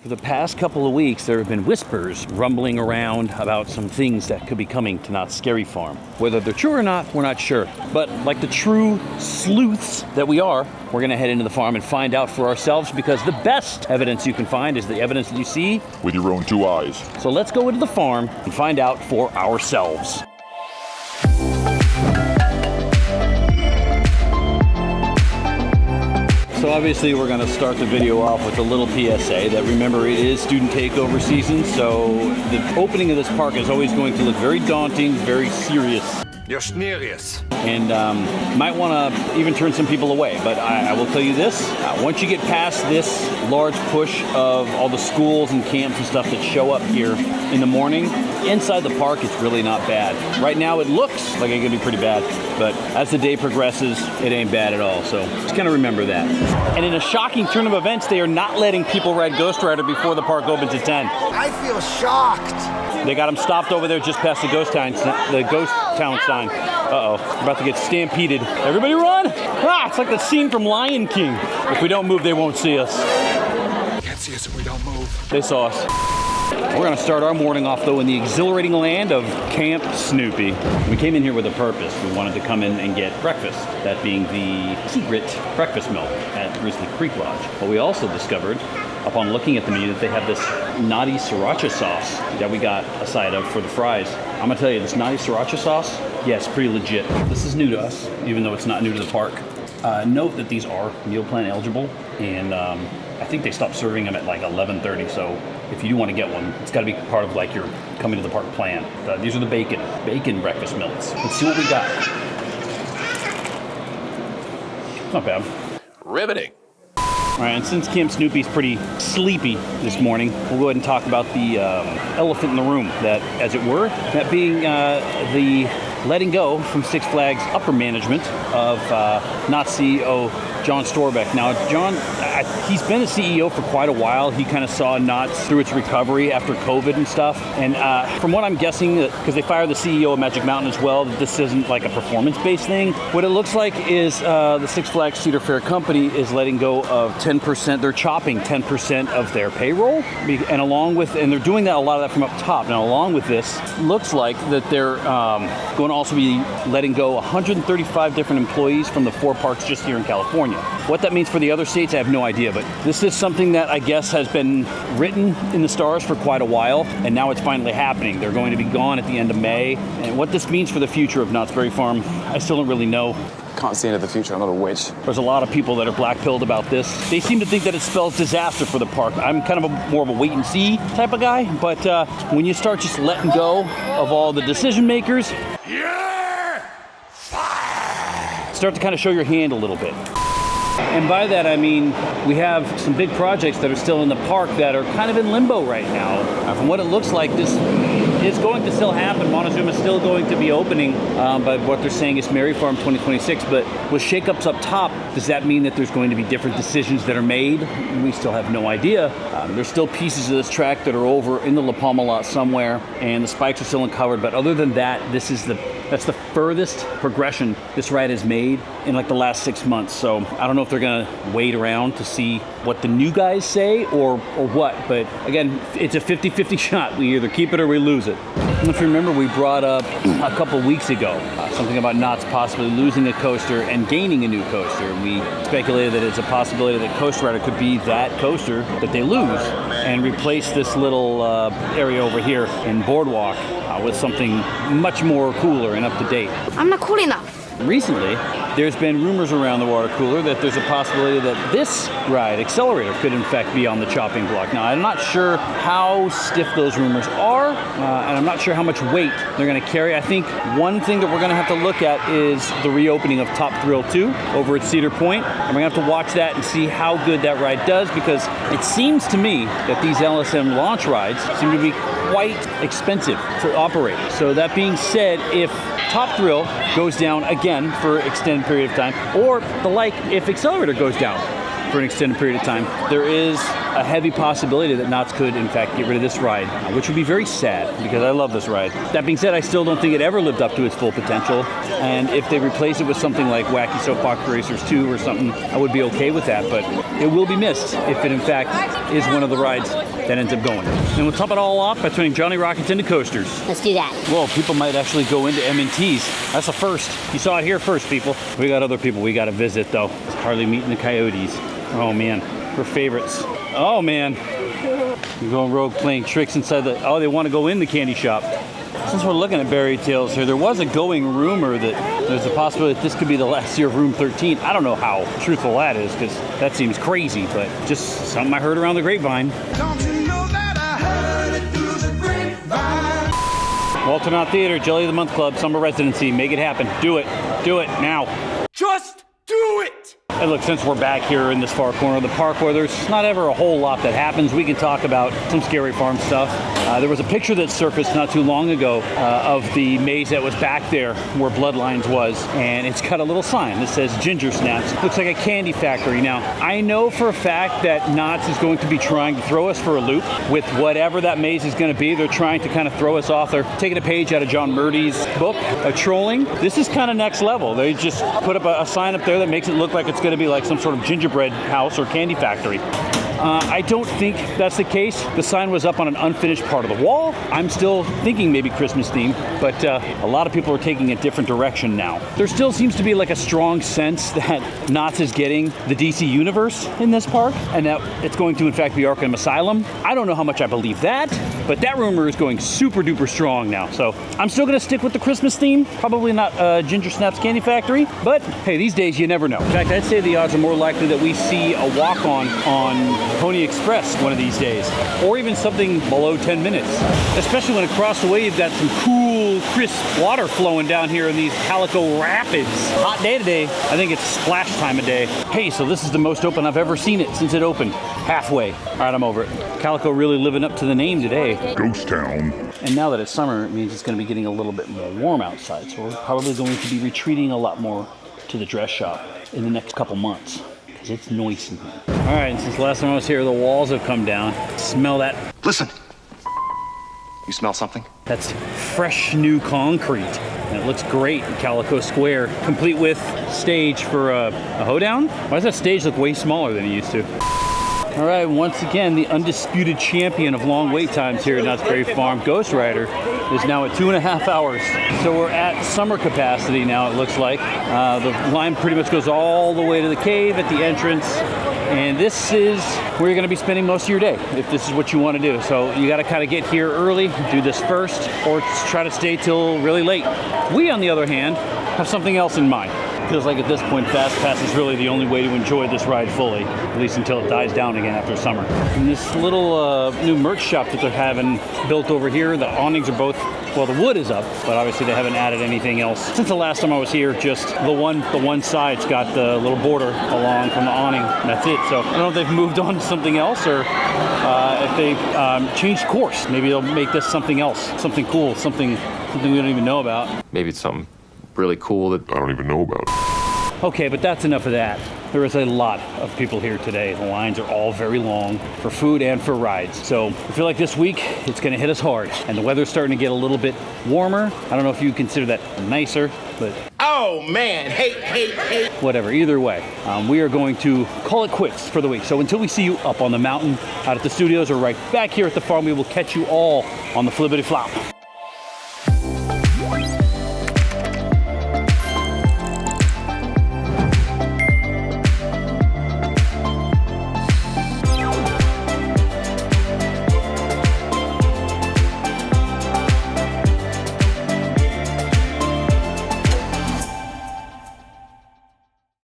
For the past couple of weeks, there have been whispers rumbling around about some things that could be coming to Knott's Scary Farm. Whether they're true or not, we're not sure. But like the true sleuths that we are, we're gonna head into the farm and find out for ourselves, because the best evidence you can find is the evidence that you see with your own two eyes. So let's go into the farm and find out for ourselves. So obviously we're going to start the video off with a little PSA that, remember, it is student takeover season, so the opening of this park is always going to look very daunting, very serious. You're serious. And might want to even turn some people away, but I will tell you this, once you get past this large push of all the schools and camps and stuff that show up here in the morning, inside the park it's really not bad. Right now it looks like it could be pretty bad, but as the day progresses, it ain't bad at all, so just kind of remember that. And in a shocking turn of events, they are not letting people ride Ghost Rider before the park opens at 10. I feel shocked. They got them stopped over there just past the Ghost Town sign. Uh-oh, we're about to get stampeded. Everybody run! Ah, it's like the scene from Lion King. If we don't move, they won't see us. Can't see us if we don't move. They saw us. We're gonna start our morning off though in the exhilarating land of Camp Snoopy. We came in here with a purpose. We wanted to come in and get breakfast, that being the secret breakfast milk at Grizzly Creek Lodge. But we also discovered, upon looking at the menu, that they have this Knotty Sriracha sauce that we got a side of for the fries. I'm gonna tell you, this Knotty Sriracha sauce, yes, pretty legit. This is new to us, even though it's not new to the park. Note that these are meal plan eligible, and I think they stopped serving them at like 11:30, so if you do want to get one, it's got to be part of like your coming to the park plan. These are the bacon breakfast milks. Let's see what we got. Not bad. Riveting. All right, and since Camp Snoopy's pretty sleepy this morning, we'll go ahead and talk about the elephant in the room, that, as it were, that being the letting go from Six Flags upper management of Knott CEO John Storbeck. Now, John, he's been a CEO for quite a while. He kind of saw Knott through its recovery after COVID and stuff. And from what I'm guessing, because they fired the CEO of Magic Mountain as well, that this isn't like a performance-based thing. What it looks like is the Six Flags Cedar Fair company is letting go of 10%. They're chopping 10% of their payroll, and they're doing that, a lot of that from up top. Now, along with this, looks like that they're going to also be letting go 135 different employees from the 4 parks just here in California. What that means for the other states, I have no idea, but this is something that I guess has been written in the stars for quite a while, and now it's finally happening. They're going to be gone at the end of May, and what this means for the future of Knott's Berry Farm, I still don't really know. Can't see into the future, I'm not a witch. There's a lot of people that are black-pilled about this. They seem to think that it spells disaster for the park. I'm kind of more of a wait-and-see type of guy, but when you start just letting go of all the decision makers, start to kind of show your hand a little bit. And by that I mean we have some big projects that are still in the park that are kind of in limbo right now. From what it looks like, this is going to still happen. Montezuma is still going to be opening, but what they're saying is Merry Farm 2026. But with shakeups up top, does that mean that there's going to be different decisions that are made? We still have no idea. There's still pieces of this track that are over in the La Palma lot somewhere, and the spikes are still uncovered. But other than that, that's the furthest progression this ride has made in like the last 6 months. So I don't know if they're gonna wait around to see what the new guys say or what, but again, it's a 50-50 shot. We either keep it or we lose it. And if you remember, we brought up a couple weeks ago something about Knott's possibly losing a coaster and gaining a new coaster. We speculated that it's a possibility that Coast Rider could be that coaster that they lose and replace this little area over here in Boardwalk with something much more cooler and up to date. I'm not cool enough. Recently, there's been rumors around the water cooler that there's a possibility that this ride, Accelerator, could in fact be on the chopping block. Now, I'm not sure how stiff those rumors are, and I'm not sure how much weight they're going to carry. I think one thing that we're going to have to look at is the reopening of Top Thrill 2 over at Cedar Point, and we're going to have to watch that and see how good that ride does, because it seems to me that these LSM launch rides seem to be quite expensive to operate. So that being said, if Top Thrill goes down again for extended period of time, or the like, if Accelerator goes down for an extended period of time. There is a heavy possibility that KNOTT could, in fact, get rid of this ride, which would be very sad because I love this ride. That being said, I still don't think it ever lived up to its full potential. And if they replace it with something like Wacky Soapbox Racers 2 or something, I would be okay with that. But it will be missed if it, in fact, is one of the rides that ends up going. And we'll top it all off by turning Johnny Rockets into coasters. Let's do that. Well, people might actually go into M&Ts. That's a first. You saw it here first, people. We got other people we got to visit, though. It's Harley meeting the Coyotes. Oh, man. We're favorites. Oh, man. You're going rogue playing tricks inside the... Oh, they want to go in the candy shop. Since we're looking at Buried Tales here, there was a going rumor that there's a possibility that this could be the last year of Room 13. I don't know how truthful that is, because that seems crazy, but just something I heard around the grapevine. Don't you know that I heard it through the grapevine? Walter Knott Theater, Jelly of the Month Club, summer residency. Make it happen. Do it. Do it now. Just do it! And look, since we're back here in this far corner of the park where there's not ever a whole lot that happens, we can talk about some Scary Farm stuff. There was a picture that surfaced not too long ago of the maze that was back there where Bloodlines was, and it's got a little sign that says Ginger Snaps. Looks like a candy factory. Now, I know for a fact that KNOTT is going to be trying to throw us for a loop with whatever that maze is going to be. They're trying to kind of throw us off. They're taking a page out of John Murdy's book, Trolling. This is kind of next level. They just put up a sign up there that makes it look like it's going to be like some sort of gingerbread house or candy factory. I don't think that's the case. The sign was up on an unfinished part of the wall. I'm still thinking maybe Christmas theme, but a lot of people are taking a different direction now. There still seems to be like a strong sense that KNOTT is getting the DC universe in this park, and that it's going to in fact be Arkham Asylum. I don't know how much I believe that, but that rumor is going super duper strong now. So I'm still gonna stick with the Christmas theme. Probably not Ginger Snaps Candy Factory, but hey, these days you never know. In fact, I'd say the odds are more likely that we see a walk-on on Pony Express one of these days, or even something below 10 minutes. Especially when across the way you've got some cool, crisp water flowing down here in these Calico Rapids. Hot day today. I think it's splash time of day. Hey, so this is the most open I've ever seen it since it opened. Halfway. All right, I'm over it. Calico really living up to the name today. Ghost Town. And now that it's summer, it means it's going to be getting a little bit more warm outside, so we're probably going to be retreating a lot more to the dress shop in the next couple months. It's nice in here. All right, and since last time I was here, the walls have come down. Smell that. Listen. You smell something? That's fresh new concrete. And it looks great in Calico Square, complete with stage for a hoedown. Why does that stage look way smaller than it used to? All right, once again, the undisputed champion of long wait times here at Knott's Berry Farm, Ghost Rider, is now at 2.5 hours. So we're at summer capacity now, it looks like. The line pretty much goes all the way to the cave at the entrance. And this is where you're gonna be spending most of your day, if this is what you wanna do. So you gotta kinda get here early, do this first, or try to stay till really late. We, on the other hand, have something else in mind. Feels like at this point, Fast Pass is really the only way to enjoy this ride fully, at least until it dies down again after summer. And this little new merch shop that they're having built over here, the awnings are both, well, the wood is up, but obviously they haven't added anything else. Since the last time I was here, just the one side's got the little border along from the awning, and that's it. So I don't know if they've moved on to something else, or if they've changed course. Maybe they'll make this something else, something cool, something we don't even know about. Maybe it's something really cool that I don't even know about. Okay, but that's enough of that. There is a lot of people here today. The lines are all very long for food and for rides. So I feel like this week it's gonna hit us hard, and the weather's starting to get a little bit warmer. I don't know if you consider that nicer, but Oh man, hate. whatever, either way. We are going to call it quits for the week. So until we see you up on the mountain, out at the studios, or right back here at the farm, we will catch you all on the flippity flop.